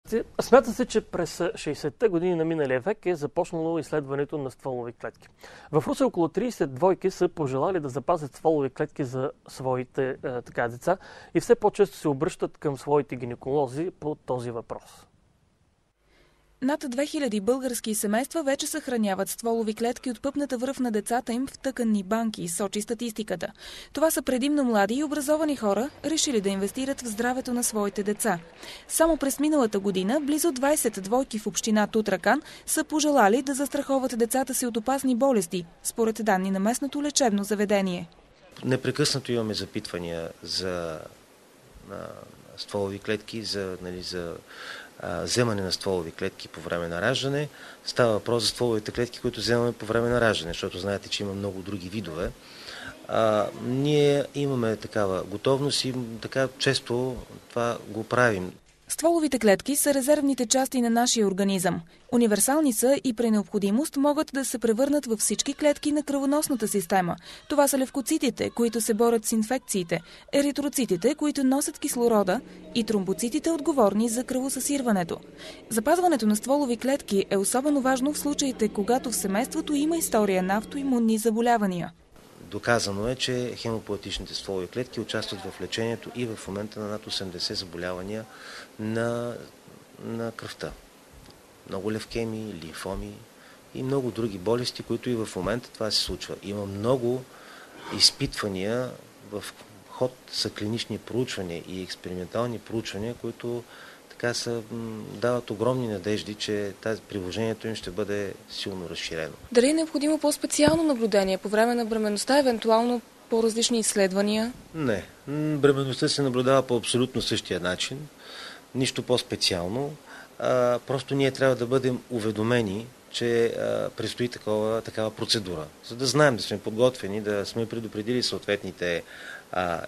Здрасти. Смята се, че през 60-те години на миналия век е започнало изследването на стволови клетки. В Русе около 30 двойки са пожелали да запазят стволови клетки за своите деца и все по-често се обръщат към своите гинеколози по този въпрос. Над 2000 български семейства вече съхраняват стволови клетки от пъпната връв на децата им в тъканни банки, сочи статистиката. Това са предимно млади и образовани хора, решили да инвестират в здравето на своите деца. Само през миналата година близо 20 двойки в община Тутракан са пожелали да застраховат децата си от опасни болести, според данни на местното лечебно заведение. Непрекъснато имаме запитвания за стволови клетки, за вземане на стволови клетки по време на раждане. Става въпрос за стволовите клетки, които вземаме по време на раждане, защото знаете, че има много други видове. Ние имаме такава готовност и така често това го правим. Стволовите клетки са резервните части на нашия организъм. Универсални са и при необходимост могат да се превърнат във всички клетки на кръвоносната система. Това са левкоцитите, които се борят с инфекциите, еритроцитите, които носят кислорода, и тромбоцитите, отговорни за кръвосъсирването. Запазването на стволови клетки е особено важно в случаите, когато в семейството има история на автоимунни заболявания. Доказано е, че хемопоетичните стволови клетки участват в лечението и в момента на над 80 заболявания на кръвта. Много левкемии, лимфоми и много други болести, които и в момента това се случва. Има много изпитвания в ход, са клинични проучвания и експериментални проучвания, които така дават огромни надежди, че приложението им ще бъде силно разширено. Дали е необходимо по-специално наблюдение по време на бременността, евентуално по-различни изследвания? Не. Бременността се наблюдава по абсолютно същия начин. Нищо по-специално. Просто ние трябва да бъдем уведомени, че предстои такава процедура. За да знаем, да сме подготвени, да сме предупредили съответните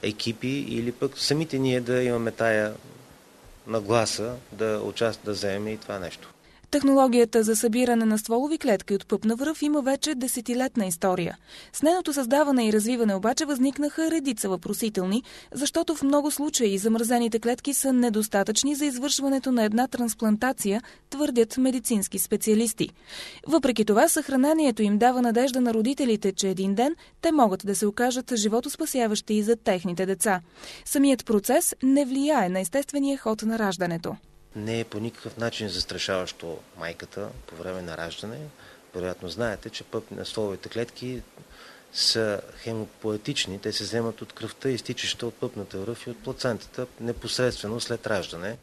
екипи или пък самите ние да имаме тая нагласа да вземем и това нещо. Технологията за събиране на стволови клетки от пъпна връв има вече десетилетна история. С нейното създаване и развиване обаче възникнаха редица въпросителни, защото в много случаи замразените клетки са недостатъчни за извършването на една трансплантация, твърдят медицински специалисти. Въпреки това, съхранението им дава надежда на родителите, че един ден те могат да се окажат животоспасяващи и за техните деца. Самият процес не влияе на естествения ход на раждането. Не е по никакъв начин застрашаващо майката по време на раждане. Вероятно знаете, че стволовите клетки са хемопоетични. Те се вземат от кръвта, изтичаща от пъпната връв и от плацентата непосредствено след раждане.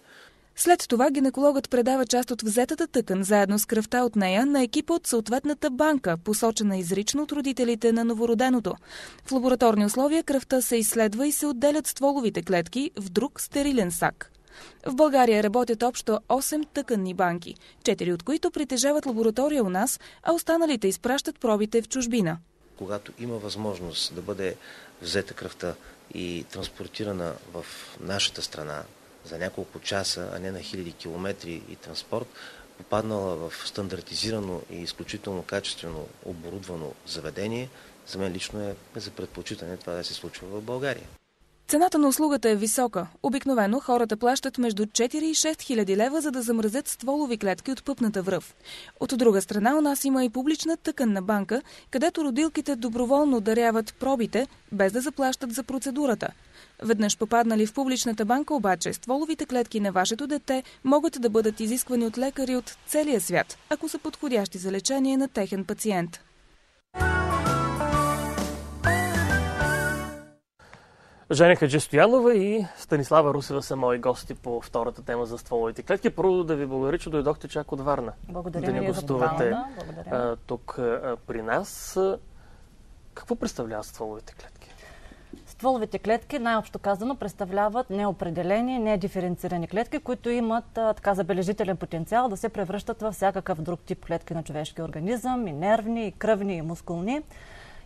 След това гинекологът предава част от взетата тъкан заедно с кръвта от нея на екипа от съответната банка, посочена изрично от родителите на новороденото. В лабораторни условия кръвта се изследва и се отделят стволовите клетки в друг стерилен сак. В България работят общо 8 тъканни банки, 4 от които притежават лаборатория у нас, а останалите изпращат пробите в чужбина. Когато има възможност да бъде взета кръвта и транспортирана в нашата страна за няколко часа, а не на хиляди километри и транспорт, попаднала в стандартизирано и изключително качествено оборудвано заведение, за мен лично е за предпочитане това да се случва в България. Цената на услугата е висока. Обикновено хората плащат между 4 и 6 хиляди лева, за да замразят стволови клетки от пъпната връв. От друга страна, у нас има и публична тъканна банка, където родилките доброволно даряват пробите, без да заплащат за процедурата. Веднъж попаднали в публичната банка обаче, стволовите клетки на вашето дете могат да бъдат изисквани от лекари от целия свят, ако са подходящи за лечение на техен пациент. Женя Хаджистоянова и Станислава Русева са мои гости по втората тема за стволовите клетки. Първо да ви благодаря, че дойдохте чак от Варна. Благодаря да ви за поканата. Тук при нас. Какво представляват стволовите клетки? Стволовите клетки, най-общо казано, представляват неопределени, недиференцирани клетки, които имат така забележителен потенциал да се превръщат във всякакъв друг тип клетки на човешкия организъм, и нервни, и кръвни, и мускулни.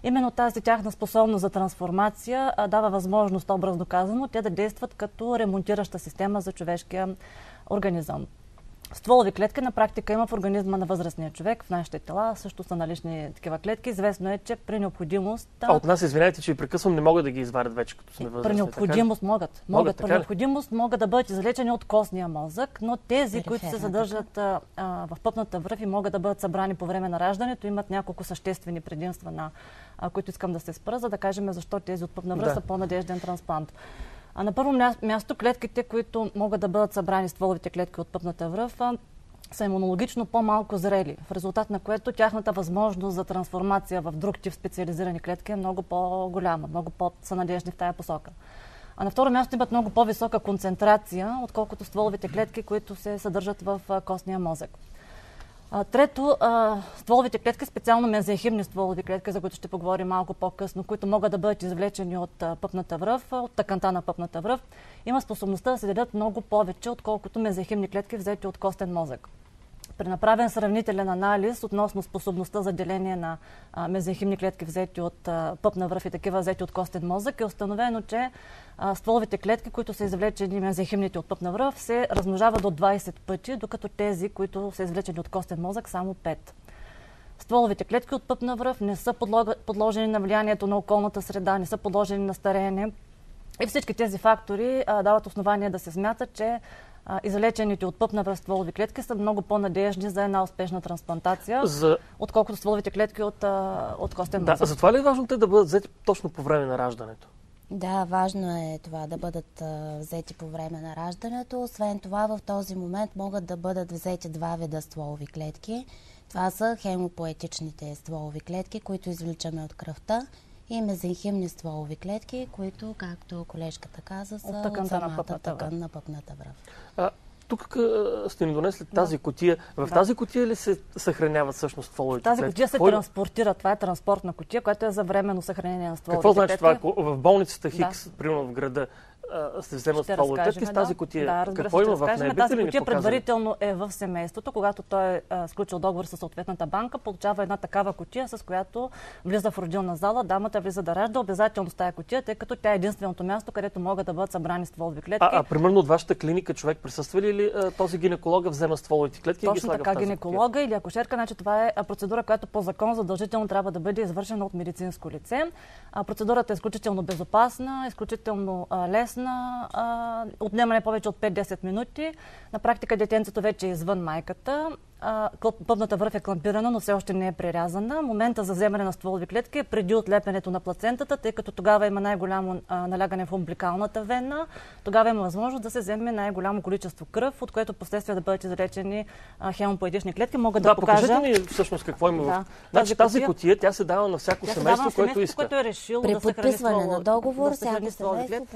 Именно тази тяхна способност за трансформация дава възможност, образно казано, те да действат като ремонтираща система за човешкия организъм. Стволови клетки на практика има в организма на възрастния човек, в нашите тела също са налични такива клетки. Известно е, че при необходимост... От нас, извинявайте, че ви прекъсвам, не могат да ги извадят вече, като сме възрастни. При необходимост могат. При необходимост могат да бъдат излечени от костния мозък, но тези, които се съдържат в пъпната връв и могат да бъдат събрани по време на раждането, имат няколко съществени предимства, които искам да се спра, за да кажем защо тези от пъпна връв са по-надежден трансплант. На първо място, клетките, които могат да бъдат събрани, стволовите клетки от пъпната връв, са имунологично по-малко зрели, в резултат на което тяхната възможност за трансформация в друг тип специализирани клетки е много по-голяма, много по-са надежни в тая посока. А на второ място имат много по-висока концентрация, отколкото стволовите клетки, които се съдържат в костния мозък. Трето, стволовите клетки, специално мезенхимни стволови клетки, за които ще поговорим малко по-късно, които могат да бъдат извлечени от пъпната връв, от тъканта на пъпната връв, има способността да се делят много повече, отколкото мезенхимни клетки, взети от костен мозък. При направен сравнителен анализ относно способността за деление на мезенхимни клетки, взети от пъпна връв и такива взети от костен мозък, е установено, че стволовите клетки, които са извлечени мезенхимните от пъпна връв, се размножават до 20 пъти, докато тези, които са извлечени от костен мозък, само 5. Стволовите клетки от пъпна връв не са подложени на влиянието на околната среда, не са подложени на стареене. И всички тези фактори дават основание да се смята, че излечените от пъпна връв стволови клетки са много по-надежни за една успешна трансплантация, отколкото стволовите клетки от костен мозък. Затова ли е важно те да бъдат взети точно по време на раждането? Да, важно е това да бъдат взети по време на раждането. Освен това, в този момент могат да бъдат взети два вида стволови клетки. Това са хемопоетичните стволови клетки, които извличаме от кръвта, и мезенхимни стволови клетки, които, както колежката каза, са от самата тъкан на пъпната връв. Тук сте ни донесли тази кутия. В тази кутия ли се съхраняват всъщност стволовите клетки? Тази кутия се транспортира. Това е транспортна кутия, която е за временно съхранение на стволовите клетки. Какво значи клетки. това? В болницата Хикс, примерно в града, се вземат стволови клетки с тази кутия. Какво има в нея? Тази кутия предварително е в семейството. Когато той е сключил договор с съответната банка, получава една такава кутия, с която влиза в родилна зала, дамата влиза да ражда обязателно с тая кутия, тъй като тя е единственото място, където могат да бъдат събрани стволови клетки. Примерно от вашата клиника човек присъства ли този гинеколога взема стволовите клетки и ги слага в тази кутия? Гинеколога или акушерка, значи това е процедура, която по закон задължително трябва да бъде извършена от медицинско лице. Процедурата е изключително безопасна, изключително лесна, отнема не повече от 5-10 минути. На практика детенцето вече е извън майката. Пъпната връв е клампирана, но все още не е прерязана. Момента за вземане на стволови клетки е преди отлепянето на плацентата, тъй като тогава има най-голямо налягане в умбиликалната вена. Тогава има възможност да се вземе най-голямо количество кръв, от което последствие да бъдат излечени хемопоетични клетки. Мога да покажа. Покажете ми всъщност какво има в тази кутия. Тя се дава на всяко семейство, което иска. Което е решило при да се подписване на договор, всяко семейство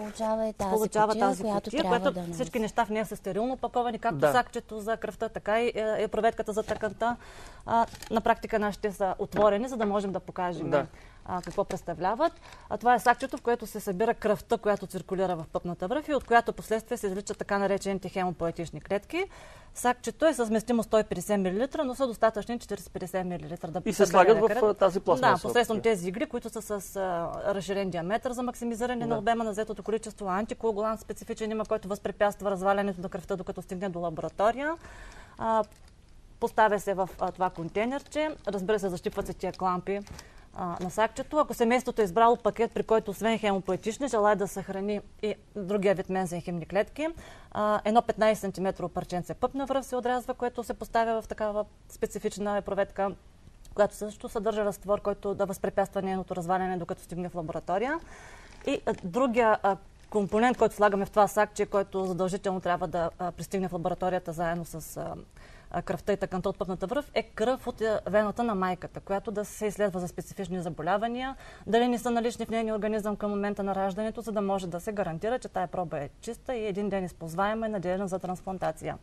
получава тази кутия, която трябва да всички неща в нея са стерилно опаковани, както сакчето за кръвта, така и проветката за тъканта. На практика нашите са отворени, за да можем да покажем какво представляват. Това е сакчето, в което се събира кръвта, която циркулира в пъпната връв и от която последствие се извличат така наречените хемопоетични клетки. Сакчето е с вместимост 150 мл, но са достатъчни 40-50 мл да и се слагат в тази пластмаса. Да, посредством тези игли, които са с разширен диаметър за максимизиране на обема на взетото количество. Антикоагулант специфичен има, който възпрепятства развалянето на кръвта, докато стигне до лаборатория. Поставя се в това контейнерче. Разбира се, защипват се тия клампи на сакчето. Ако семейството е избрало пакет, при който освен хемопоетични, желая да съхрани и другия вид мезенхимни клетки, едно 15 см парченце пъпна връв се отрязва, което се поставя в такава специфична проветка, която също съдържа разтвор, който да възпрепятства нейното разваляне, докато стигне в лаборатория. И другия компонент, който слагаме в това сакче, който задължително трябва да пристигне в лабораторията заедно с кръвта и тъканта от пъпната връв, е кръв от вената на майката, която да се изследва за специфични заболявания, дали не са налични в нейния организъм към момента на раждането, за да може да се гарантира, че тая проба е чиста и един ден използваема и надеждна за трансплантация.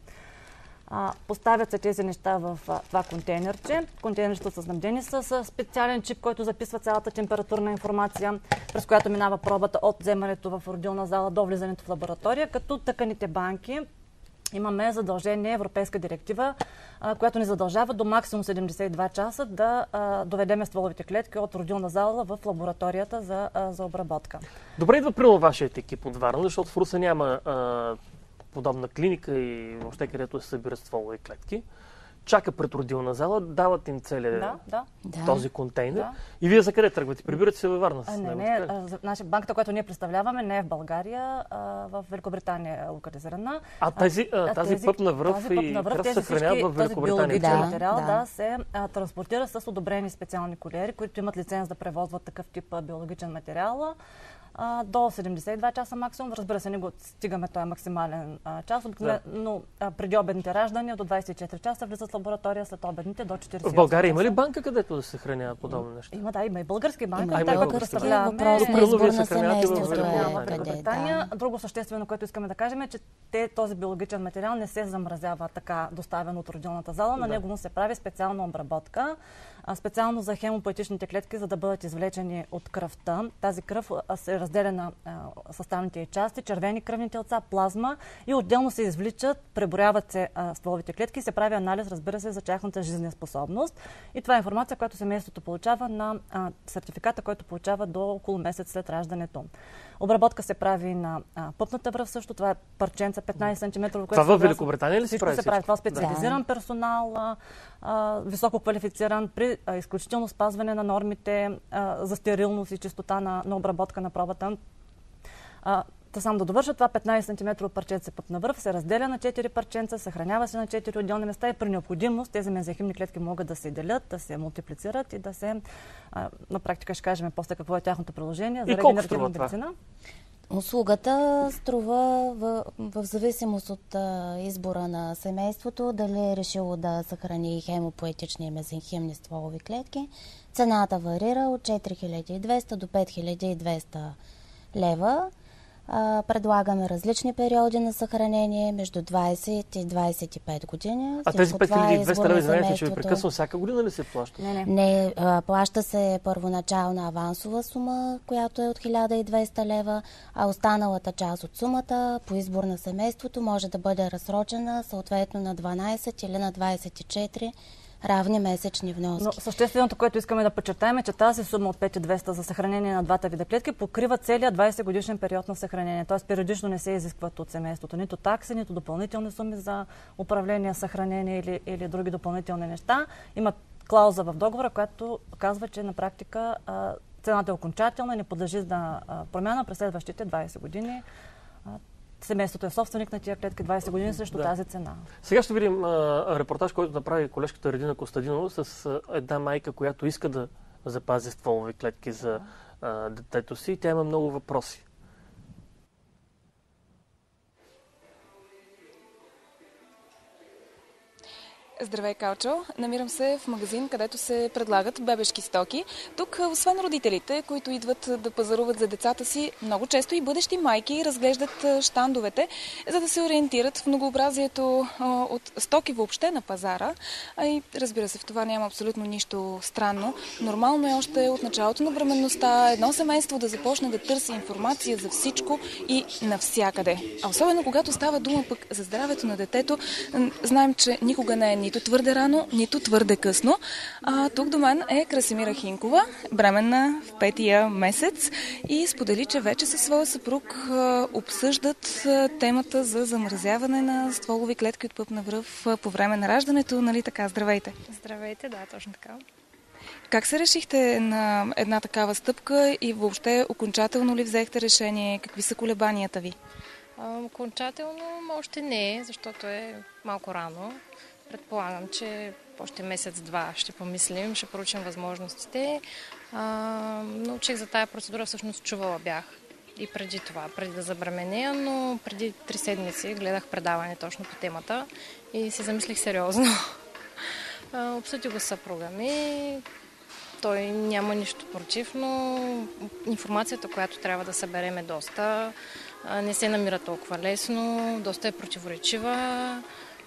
Поставят се тези неща в това контейнерче. Контейнерчета са снабдени с специален чип, който записва цялата температурна информация, през която минава пробата от вземането в родилна зала до влизането в лаборатория, като тъканите банки имаме задължение, европейска директива, която ни задължава до максимум 72 часа да доведеме стволовите клетки от родилна зала в лабораторията за обработка. Добре идва примерно вашият екип от Варна, защото в Русе няма подобна клиника и въобще където се събират стволови клетки, чака пред родилна зала, дават им целия този контейнер. И вие за къде тръгвате? Прибирате се във Варна? Наша банката, която ние представляваме, не е в България, в Великобритания е локализирана. Тази пъпна връв и кръв се съхраняват в Великобритания. Този биологичен материал се транспортира с одобрени специални куриери, които имат лиценз да превозват такъв тип биологичен материал. До 72 часа максимум. Разбира се, не го стигаме този максимален час, но преди обедните раждания до 24 часа влизат в лаборатория, след обедните до 40 часа. В България има ли банка, където да се съхраняват подобни неща? Има и български банки. Има български въпрос на избор на семейството е. Друго съществено, което искаме да кажем е, че този биологичен материал не се замразява така доставен от родилната зала, на него му се прави специална обработка, специално за хемопоетичните клетки, за да бъдат извлечени от кръвта. Тази кръв се разделя на съставните й части, червени кръвни телца, плазма и отделно се извличат, преброяват се стволовите клетки и се прави анализ, разбира се, за тяхната жизнеспособност. И това е информация, която семейството получава на сертификата, който получава до около месец след раждането. Обработка се прави на пъпната връв също. Това е парченца 15 см. Това във Великобритания ли се прави? Всичко се прави. Това е специализиран персонал, високо квалифициран, при изключително спазване на нормите за стерилност и чистота на обработка на пробата. Само да довърша, това 15 см парченце пъпна връв се разделя на 4 парченца, съхранява се на 4 отделни места и при необходимост тези мезенхимни клетки могат да се делят, да се мултиплицират и да се, на практика ще кажем после какво е тяхното приложение за регенеративна медицина. Услугата струва в зависимост от избора на семейството, дали е решило да съхрани хемопоетични и мезенхимни стволови клетки. Цената варира от 4200 до 5200 лева. Предлагаме различни периоди на съхранение между 20 и 25 години. А тези 5200 лева, знаете, че ви прекъсвам, всяка година ли се плаща? Не, плаща се първоначална авансова сума, която е от 1200 лева, а останалата част от сумата по избор на семейството може да бъде разсрочена съответно на 12 или на 24 равни месечни вноски. Но същественото, което искаме да подчертаем е, че тази сума от 5200 за съхранение на двата вида клетки покрива целия 20 годишен период на съхранение. Т.е. периодично не се изискват от семейството нито такси, нито допълнителни суми за управление, съхранение или други допълнителни неща. Има клауза в договора, която казва, че на практика цената е окончателна и не подлежи на промяна през следващите 20 години. Семейството е собственик на тия клетки 20 години срещу тази цена. Сега ще видим репортаж, който направи колежката Редина Костадинова с една майка, която иска да запази стволови клетки за детето си. Тя има много въпроси. Здравей, Калчо! Намирам се в магазин, където се предлагат бебешки стоки. Тук, освен родителите, които идват да пазаруват за децата си, много често и бъдещи майки разглеждат щандовете, за да се ориентират в многообразието от стоки въобще на пазара. А и разбира се, в това няма абсолютно нищо странно. Нормално е още от началото на бременността едно семейство да започне да търси информация за всичко и навсякъде. А особено когато става дума пък за здравето на детето, знаем, че никога не е нито твърде рано, нито твърде късно. Тук до мен е Красимира Хинкова, бременна в 5-я месец и сподели, че вече със своя съпруг обсъждат темата за замразяване на стволови клетки от пъпна връв по време на раждането. Нали така? Здравейте! Здравейте, да, точно така. Как се решихте на една такава стъпка и въобще окончателно ли взехте решение? Какви са колебанията ви? Окончателно още не, защото е малко рано. Предполагам, че още месец-два ще помислим, ще проучим възможностите. Научих за тая процедура, всъщност чувала бях и преди това, преди да забременея, но преди 3 седмици гледах предаване точно по темата и се замислих сериозно. Обсъдих го с съпруга ми. Той няма нищо против, но информацията, която трябва да съберем е доста. Не се намира толкова лесно, доста е противоречива.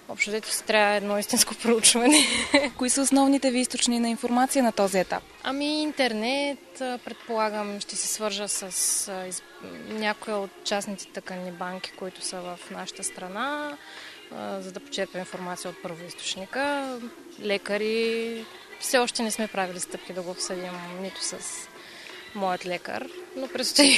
Общо дето си трябва едно истинско проучване. Кои са основните ви източни на информация на този етап? Интернет, предполагам, ще се свържа с някои от частните тъканни банки, които са в нашата страна, за да почерпя информация от първоизточника. Лекари, все още не сме правили стъпки да го обсъдим нито с моят лекар, но предстои.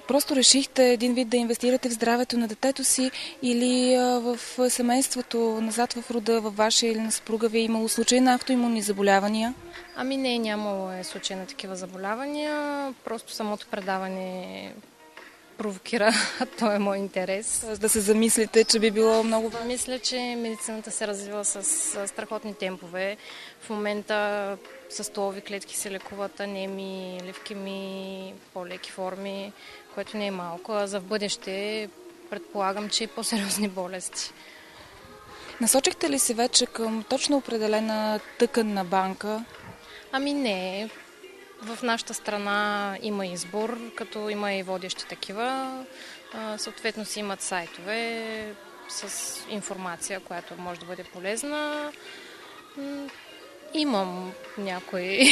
Просто решихте един вид да инвестирате в здравето на детето си или в семейството, назад в рода, във вашия или на съпруга ви е имало случай на автоимунни заболявания? Ами не, нямало случай на такива заболявания. Просто самото предаване провокира този мой интерес. Да се замислите, че би било много важно. Мисля, че медицината се развива с страхотни темпове. В момента с стволови клетки се лекуват анемии, левкемии, по-леки форми, което не е малко. А за в бъдеще предполагам, че и по-сериозни болести. Насочихте ли се вече към точно определена тъканна банка? Ами не. В нашата страна има избор, като има и водещи такива. Съответно си имат сайтове с информация, която може да бъде полезна. Имам някои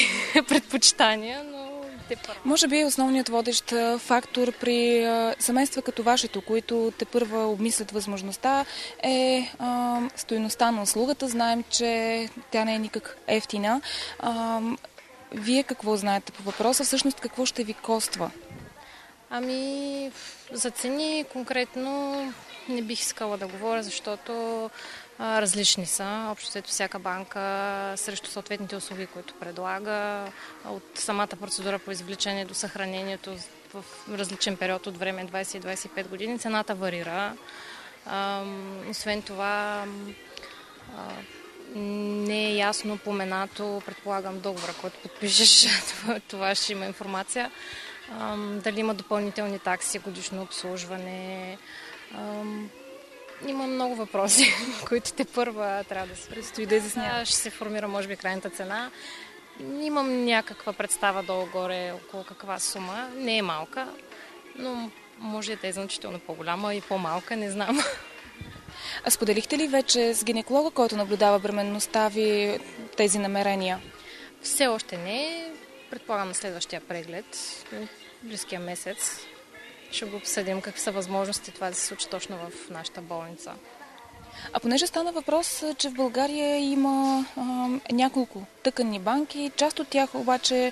предпочитания, но те първо. Може би основният водещ фактор при семейства като вашето, които тепърва обмислят възможността, е стойността на услугата. Знаем, че тя не е никак евтина. Вие какво знаете по въпроса? Всъщност какво ще ви коства? Ами, за цени конкретно не бих искала да говоря, защото различни са. Общо всяка банка срещу съответните услуги, които предлага, от самата процедура по извличане до съхранението в различен период от време, 20-25 години, цената варира. Освен това, не е ясно поменато, предполагам договора, който подпишеш, това ще има информация. Дали има допълнителни такси, годишно обслужване. Има много въпроси, които те първа трябва да се предстои да изясня. Ще се формира, може би, крайната цена. Имам някаква представа долу-горе около каква сума. Не е малка, но може да е значително по-голяма и по-малка, не знам. А споделихте ли вече с гинеколога, който наблюдава бременността ви, тези намерения? Все още не. Предполагам на следващия преглед, близкия месец, ще го обсъдим какви са възможности това да се случи точно в нашата болница. А понеже стана въпрос, че в България има няколко тъканни банки, част от тях обаче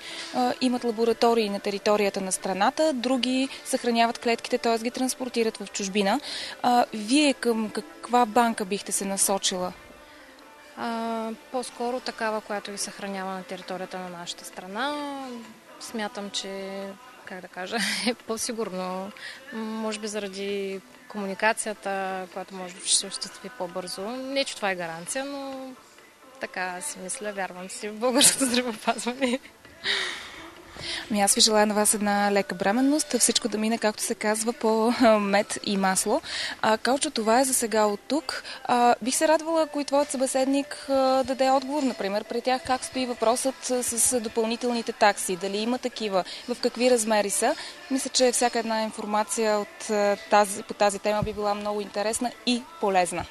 имат лаборатории на територията на страната, други съхраняват клетките, т.е. ги транспортират в чужбина. Вие към каква банка бихте се насочила? По-скоро такава, която ги съхранява на територията на нашата страна. Смятам, че, как да кажа, е по-сигурно. Може би заради комуникацията, която може би ще се осъществи по-бързо. Не, че това е гаранция, но така си мисля, вярвам си в българското здравеопазване. Аз ви желая на вас една лека бременност, всичко да мине, както се казва, по мед и масло. Калчо, това е за сега от тук. Бих се радвала, ако и твоят събеседник даде отговор, например, при тях как стои въпросът с допълнителните такси, дали има такива, в какви размери са. Мисля, че всяка една информация по тази тема би била много интересна и полезна.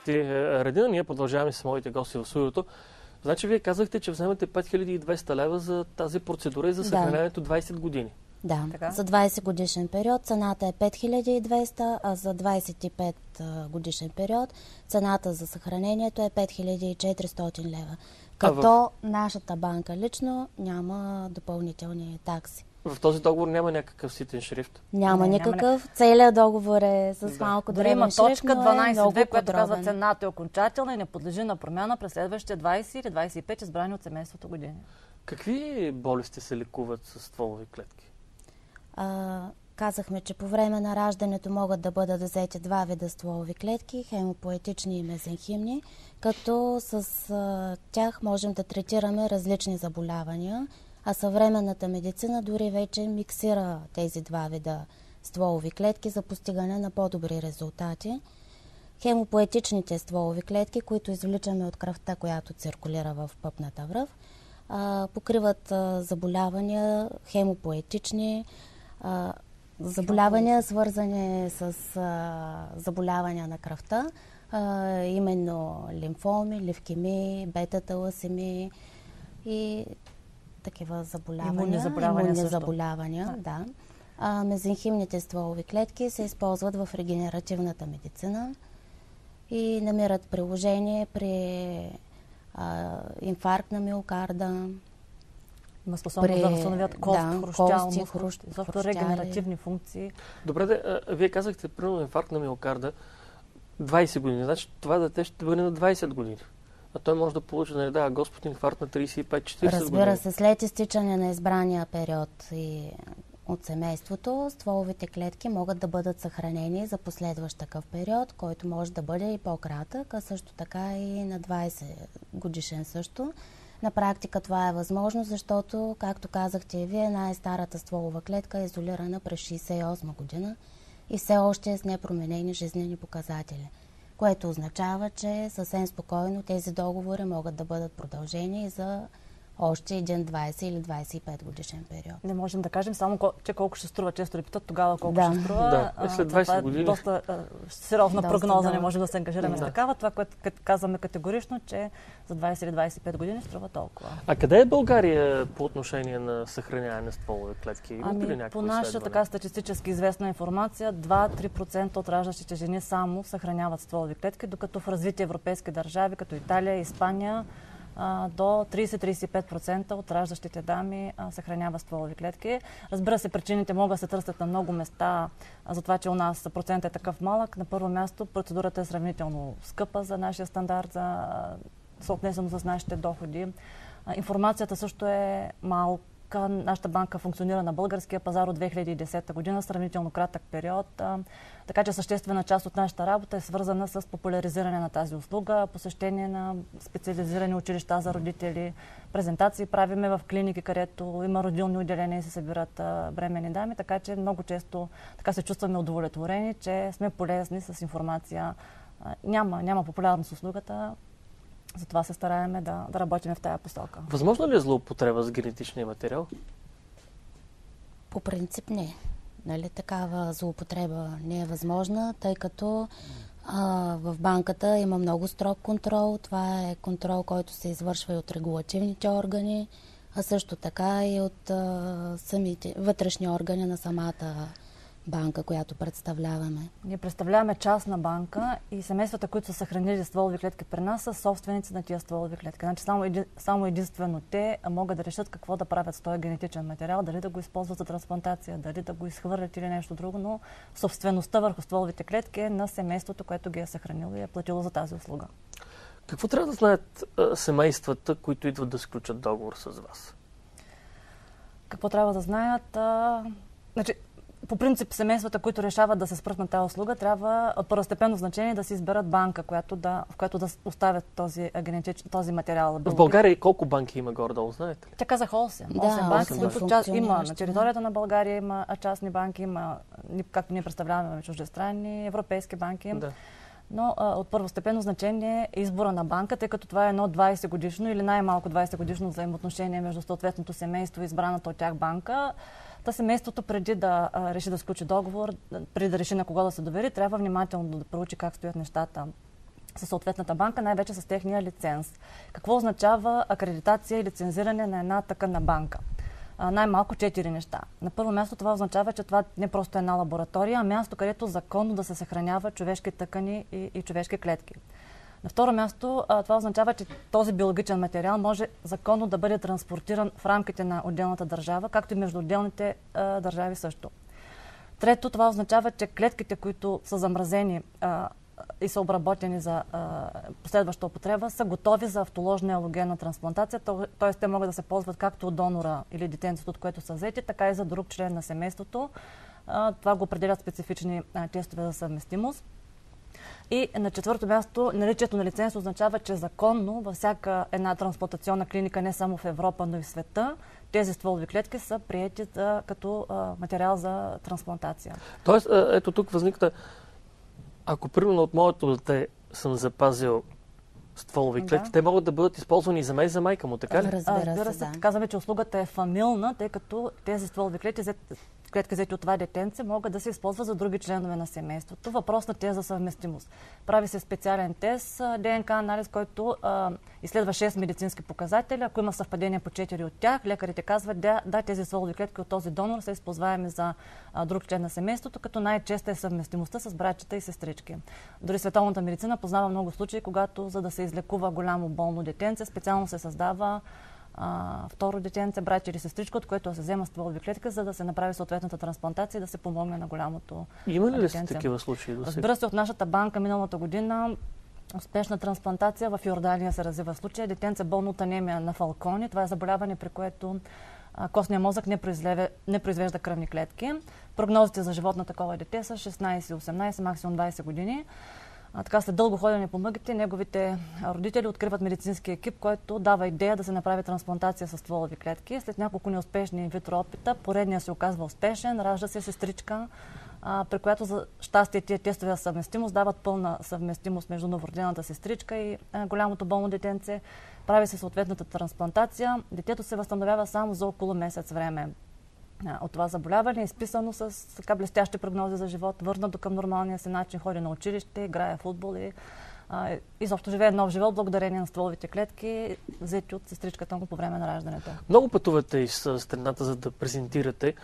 Редина, ние продължаваме с моите гости в студиото. Значи вие казахте, че вземате 5200 лева за тази процедура и за съхранението 20 години. Да, така? За 20 годишен период цената е 5200, а за 25 годишен период цената за съхранението е 5400 лева. Като нашата банка лично няма допълнителни такси. В този договор няма някакъв ситен шрифт? Няма никакъв. Целият договор е с малко дребен шрифт, точка 12.2, която казва цената е окончателна и не подлежи на промяна през следващите 20 или 25 избрани от семейството години. Какви болести се лекуват с стволови клетки? Казахме, че по време на раждането могат да бъдат взети два вида стволови клетки, хемопоетични и мезенхимни, като с тях можем да третираме различни заболявания, а съвременната медицина дори вече миксира тези два вида стволови клетки за постигане на по-добри резултати. Хемопоетичните стволови клетки, които извличаме от кръвта, която циркулира в пъпната връв, покриват заболявания хемопоетични, заболявания, свързани с заболявания на кръвта, именно лимфоми, левкемии, бета-таласемии и такива заболявания. Имунни заболявания, да. Мезенхимните стволови клетки се използват в регенеративната медицина и намират приложение при инфаркт на миокарда Има способност да възстановят кост, хрущял, защото регенеративни функции. Добре, вие казахте, примерно инфаркт на миокарда 20 години. Значи това дете ще бъде на 20 години. А той може да получи, нали, да, Господ, инфаркт на 35-40 години. Разбира се, след изтичане на избрания период и от семейството, стволовите клетки могат да бъдат съхранени за последващ такъв период, който може да бъде и по-кратък, а също така и на 20 годишен също. На практика това е възможно, защото, както казахте и вие, най-старата стволова клетка е изолирана през 1968 година и все още е с непроменени жизнени показатели, което означава, че съвсем спокойно тези договори могат да бъдат продължени за още един 20 или 25 годишен период. Не можем да кажем само, че колко ще струва. Често ли питат тогава колко ще струва. Да, след 20 години. Доста сериозна прогноза, не можем да се ангажираме с такава. Това, което казваме категорично, че за 20 или 25 години струва толкова. А къде е България по отношение на съхраняване на стволови клетки? По наша така статистически известна информация, 2-3% от раждащите жени само съхраняват стволови клетки, докато в развити европейски държави, като Италия и Испания, до 30-35% от раждащите дами съхранява стволови клетки. Разбира се, причините могат да се търсят на много места за това, че у нас процентът е такъв малък. На първо място процедурата е сравнително скъпа за нашия стандарт, за съотнесено с нашите доходи. Информацията също е малка. Нашата банка функционира на българския пазар от 2010 година, сравнително кратък период. Така че съществена част от нашата работа е свързана с популяризиране на тази услуга, посещение на специализирани училища за родители, презентации правиме в клиники, където има родилни отделения и се събират бременни дами, така че много често така се чувстваме удовлетворени, че сме полезни с информация. Няма популярност услугата. Затова се стараеме да работим в тая посока. Възможно ли е злоупотреба с генетичния материал? По принцип не. Нали, такава злоупотреба не е възможна, тъй като в банката има много строг контрол. Това е контрол, който се извършва и от регулативните органи, а също така и от самите вътрешни органи на самата банка, която представляваме. Ние представляваме частна банка и семействата, които са съхранили стволови клетки при нас, са собственици на тия стволови клетки. Значи само единствено те могат да решат какво да правят с този генетичен материал, дали да го използват за трансплантация, дали да го изхвърлят или нещо друго, но собствеността върху стволовите клетки е на семейството, което ги е съхранило и е платило за тази услуга. Какво трябва да знаят семействата, които идват да сключат договор с вас? Какво трябва да знаят? Значи, по принцип, семействата, които решават да се спрат на тази услуга, трябва от първостепенно значение да си изберат банка, в която да оставят този материал. В България колко банки има горе-долу, знаете ли? Тя казах 8. 8 банки, които има на територията на България, има частни банки, има, както ние представляваме, чуждестранни, европейски банки. Да. Но от първостепенно значение е избора на банка, тъй като това е едно 20 годишно или най-малко 20 годишно взаимоотношение между съответното семейство и избраната от тях банка. Семейството, преди да реши да сключи договор, преди да реши на кого да се довери, трябва внимателно да проучи как стоят нещата със съответната банка, най-вече с техния лиценз. Какво означава акредитация и лицензиране на една тъканна банка? Най-малко 4 неща. На първо място това означава, че това не просто е една лаборатория, а място, където законно да се съхранява човешки тъкани и човешки клетки. На второ място, това означава, че този биологичен материал може законно да бъде транспортиран в рамките на отделната държава, както и между отделните държави също. Трето, това означава, че клетките, които са замразени и са обработени за последваща употреба, са готови за автоложна алогенна трансплантация, т.е. те могат да се ползват както от донора или детенцето, от което са взети, така и за друг член на семейството. Това го определят специфични тестове за съвместимост. И на четвърто място, наличието на лиценз означава, че законно във всяка една трансплантационна клиника, не само в Европа, но и в света, тези стволови клетки са приети като материал за трансплантация. Тоест, ето тук възникна, ако примерно от моето дете съм запазил стволови клетки, те могат да бъдат използвани и за мен и за майка му, така ли? Разбира се, да. Казваме, че услугата е фамилна, тъй като тези стволови клетки взети от това детенце могат да се използват за други членове на семейството. Въпрос на тест за съвместимост. Прави се специален тест, ДНК анализ, който изследва 6 медицински показатели. Ако има съвпадение по 4 от тях, лекарите казват, да, тези стволови клетки от този донор са използваеми за друг член на семейството, като най-честа е съвместимостта с братчета и сестрички. Дори световната медицина познава много случаи, когато за да се излекува голямо болно детенце, специално се създава второ детенце, брат или сестричка, от което да се взема стволови клетки, за да се направи съответната трансплантация и да се помогне на голямото Има ли детенце. такива случаи до сега? Разбира се, от нашата банка миналата година успешна трансплантация в Йордания се развива случая. Детенце болно от анемия на Фалкони. Това е заболяване, при което костният мозък не произвежда кръвни клетки. Прогнозите за живот на такова дете са 16-18, максимум 20 години. Така след дълго ходене по мъгите, неговите родители откриват медицински екип, който дава идея да се направи трансплантация с стволови клетки. След няколко неуспешни инвитро опита, поредният се оказва успешен, ражда се сестричка, при която за щастие тия тестове за съвместимост дават пълна съвместимост между новородената сестричка и голямото болно детенце. Прави се съответната трансплантация. Детето се възстановява само за около месец време от това заболяване, изписано с така блестящи прогнози за живот, върнато към нормалния си начин, ходи на училище, играе футбол и изобщо живее нов живот благодарение на стволовите клетки, взети от сестричката му по време на раждането. Много пътувате из страната, за да презентирате.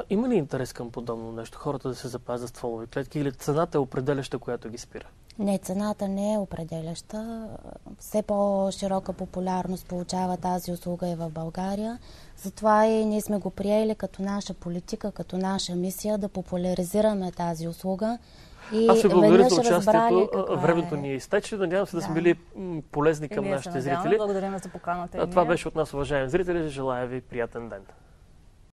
Има ли интерес към подобно нещо? Хората да се запазят стволови клетки или цената е определяща, която ги спира? Не, цената не е определяща. Все по-широка популярност получава тази услуга и в България. Затова и ние сме го приели като наша политика, като наша мисия да популяризираме тази услуга. И аз ви благодаря за участието. Времето Времето ни е изтече. Надявам се да сме били полезни към нашите зрители. Благодарим за поканата. Това беше от нас, уважаеми зрители. Желая ви приятен ден.